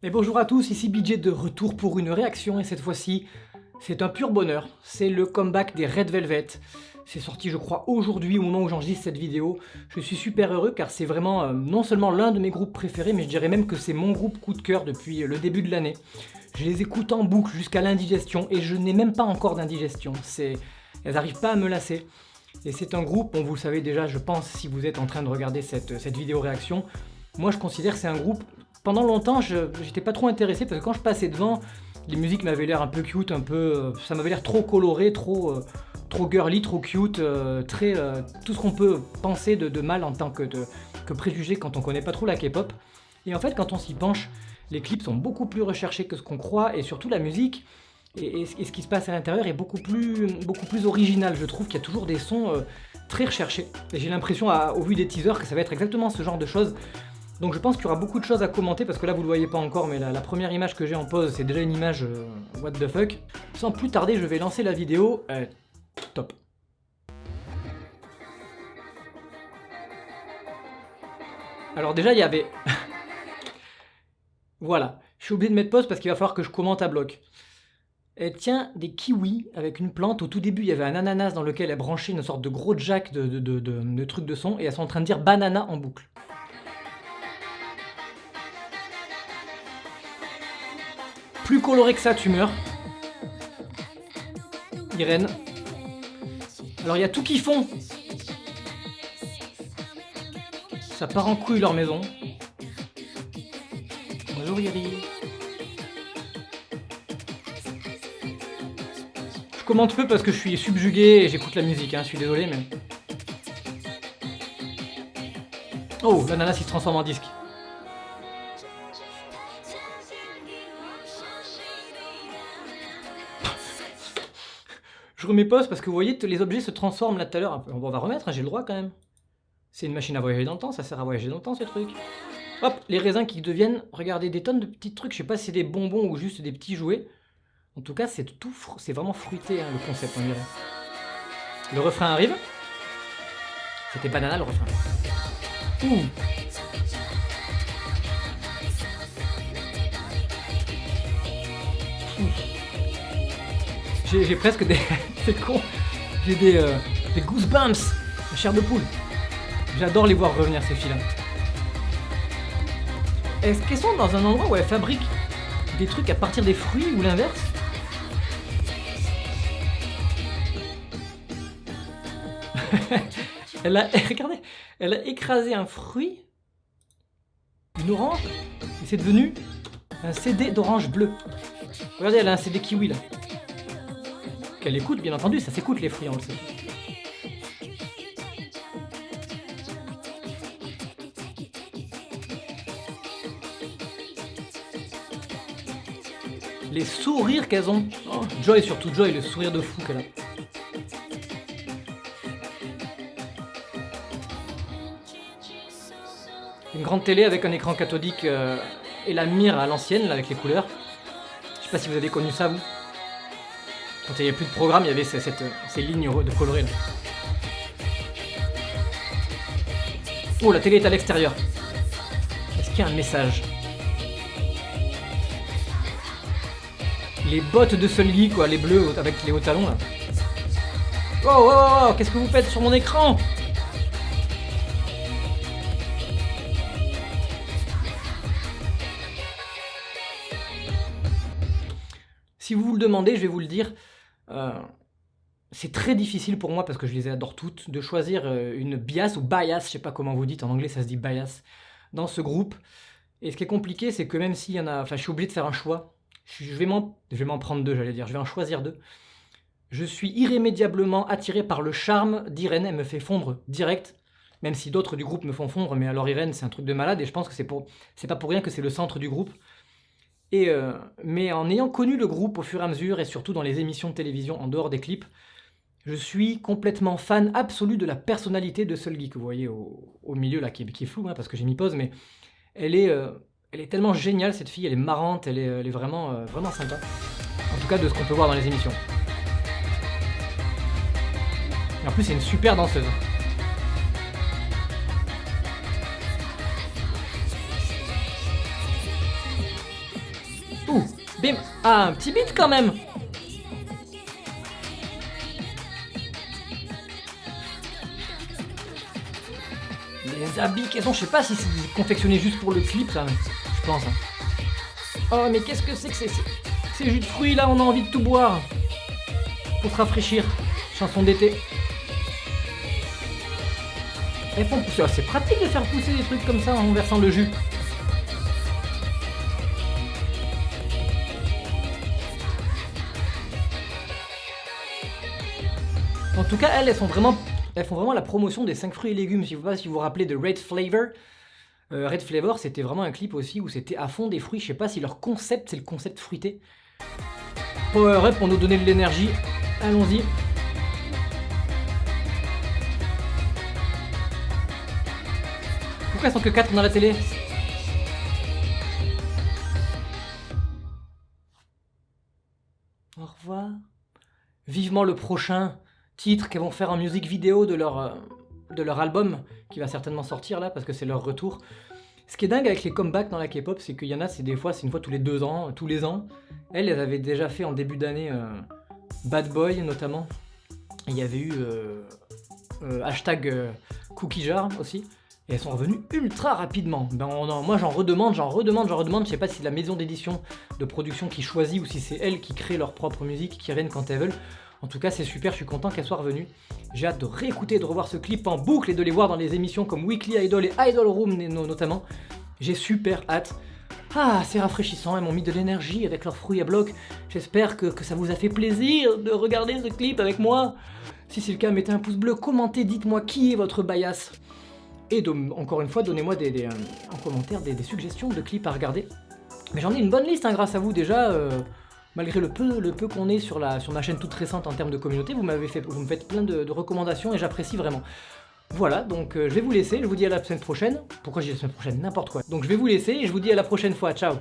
Et bonjour à tous, ici BJ de retour pour une réaction et cette fois-ci, c'est un pur bonheur. C'est le comeback des Red Velvet. C'est sorti je crois aujourd'hui au moment où j'enregistre cette vidéo. Je suis super heureux car c'est vraiment non seulement l'un de mes groupes préférés, mais je dirais même que c'est mon groupe coup de cœur depuis le début de l'année. Je les écoute en boucle jusqu'à l'indigestion et je n'ai même pas encore d'indigestion. Elles n'arrivent pas à me lasser. Et c'est un groupe, bon vous le savez déjà je pense si vous êtes en train de regarder cette vidéo réaction, moi je considère que c'est un groupe. Pendant longtemps, j'étais pas trop intéressé parce que quand je passais devant, les musiques m'avaient l'air un peu cute, ça m'avait l'air trop coloré, trop girly, trop cute, tout ce qu'on peut penser de mal en tant que préjugé quand on connaît pas trop la K-pop. Et en fait, quand on s'y penche, les clips sont beaucoup plus recherchés que ce qu'on croit et surtout la musique et ce qui se passe à l'intérieur est beaucoup plus original. Je trouve qu'il y a toujours des sons très recherchés. Et j'ai l'impression, au vu des teasers, que ça va être exactement ce genre de choses. Donc je pense qu'il y aura beaucoup de choses à commenter parce que là vous le voyez pas encore mais la première image que j'ai en pause c'est déjà une image what the fuck. Sans plus tarder je vais lancer la vidéo. Top. Alors déjà il y avait... Voilà, je suis obligé de mettre pause parce qu'il va falloir que je commente à bloc. Elle tient des kiwis avec une plante. Au tout début, il y avait un ananas dans lequel elle branchait une sorte de gros jack de trucs de son et elles sont en train de dire banana en boucle. Plus coloré que ça, tu meurs. Irène. Alors il y a tout qui fond. Ça part en couille leur maison. Bonjour Iri. Je commente peu parce que je suis subjugué et j'écoute la musique, hein, je suis désolé mais... Oh, l'ananas il se transforme en disque. Je remets pause parce que vous voyez, les objets se transforment là tout à l'heure. On va remettre, hein, j'ai le droit quand même. C'est une machine à voyager dans le temps, ça sert à voyager dans le temps ces trucs. Hop, les raisins qui deviennent, regardez, des tonnes de petits trucs. Je sais pas si c'est des bonbons ou juste des petits jouets. En tout cas, c'est vraiment fruité hein, le concept, on dirait. Le refrain arrive. C'était banana le refrain. Ouh. J'ai presque des... c'est con. J'ai des goosebumps, la chair de poule. J'adore les voir revenir ces filles-là. Est-ce qu'elles sont dans un endroit où elles fabriquent des trucs à partir des fruits ou l'inverse? Regardez, elle a écrasé un fruit, une orange, et c'est devenu un CD d'orange bleu. Regardez, elle a un CD kiwi là. Qu'elle écoute, bien entendu, ça s'écoute les fruits, on le sait. Les sourires qu'elles ont. Oh, Joy surtout, Joy, le sourire de fou qu'elle a. Une grande télé avec un écran cathodique et la mire à l'ancienne, avec les couleurs. Je sais pas si vous avez connu ça, vous. Quand il n'y avait plus de programme, il y avait ces lignes de colorées là. Oh, la télé est à l'extérieur. Est-ce qu'il y a un message? Les bottes de Sulgi, quoi, les bleus avec les hauts talons là. Oh, oh, oh, oh, qu'est-ce que vous faites sur mon écran? Si vous vous le demandez, je vais vous le dire, c'est très difficile pour moi, parce que je les adore toutes, de choisir une bias ou bias, je sais pas comment vous dites, en anglais ça se dit bias, dans ce groupe. Et ce qui est compliqué, c'est que même s'il y en a... Enfin, je suis obligé de faire un choix. Je vais m'en prendre deux, j'allais dire, je vais en choisir deux. Je suis irrémédiablement attiré par le charme d'Irène, elle me fait fondre direct, même si d'autres du groupe me font fondre, mais alors Irène c'est un truc de malade, et je pense que c'est pas pour rien que c'est le centre du groupe. Mais en ayant connu le groupe au fur et à mesure, et surtout dans les émissions de télévision en dehors des clips, je suis complètement fan absolu de la personnalité de Sulgi, que vous voyez au milieu là, qui est floue, hein, parce que j'ai mis pause, mais elle est tellement géniale cette fille, elle est marrante, elle est vraiment, vraiment sympa. En tout cas de ce qu'on peut voir dans les émissions. Et en plus c'est une super danseuse. Bim. Ah, un petit beat quand même. Les habits qu'elles ont, je sais pas si c'est confectionné juste pour le clip, ça. Je pense. Hein. Oh, mais qu'est-ce que c'est que ces jus de fruits là, on a envie de tout boire. Pour se rafraîchir. Chanson d'été. Elles font pousser. Oh, c'est pratique de faire pousser des trucs comme ça en versant le jus. En tout cas, elles font vraiment la promotion des 5 fruits et légumes. Je ne sais pas si vous vous rappelez de Red Flavor. Red Flavor, c'était vraiment un clip aussi où c'était à fond des fruits. Je sais pas si leur concept, c'est le concept fruité. Power Up pour nous donner de l'énergie. Allons-y. Pourquoi elles sont que 4 dans la télé? Au revoir. Vivement le prochain titre qu'elles vont faire en musique vidéo de leur album qui va certainement sortir là parce que c'est leur retour. Ce qui est dingue avec les comebacks dans la K-pop, c'est qu'il y en a, c'est une fois tous les 2 ans, tous les ans. Elles avaient déjà fait en début d'année Bad Boy notamment. Il y avait eu hashtag Cookie Jar aussi. Et elles sont revenues ultra rapidement. Moi j'en redemande. Je sais pas si c'est la maison d'édition de production qui choisit ou si c'est elles qui créent leur propre musique, qui reviennent quand elles veulent. En tout cas c'est super, je suis content qu'elles soient revenues. J'ai hâte de réécouter et de revoir ce clip en boucle et de les voir dans les émissions comme Weekly Idol et Idol Room notamment. J'ai super hâte. Ah, c'est rafraîchissant, elles m'ont mis de l'énergie avec leurs fruits à bloc. J'espère que ça vous a fait plaisir de regarder ce clip avec moi. Si c'est le cas, mettez un pouce bleu, commentez, dites-moi qui est votre bias. Et encore une fois, donnez-moi en commentaire des suggestions de clips à regarder. Mais j'en ai une bonne liste hein, grâce à vous déjà. Malgré le peu qu'on est sur ma chaîne toute récente en termes de communauté, vous me faites plein de recommandations et j'apprécie vraiment. Voilà, donc je vais vous laisser, je vous dis à la semaine prochaine. Pourquoi je dis la semaine prochaine? N'importe quoi. Donc je vais vous laisser et je vous dis à la prochaine fois, ciao.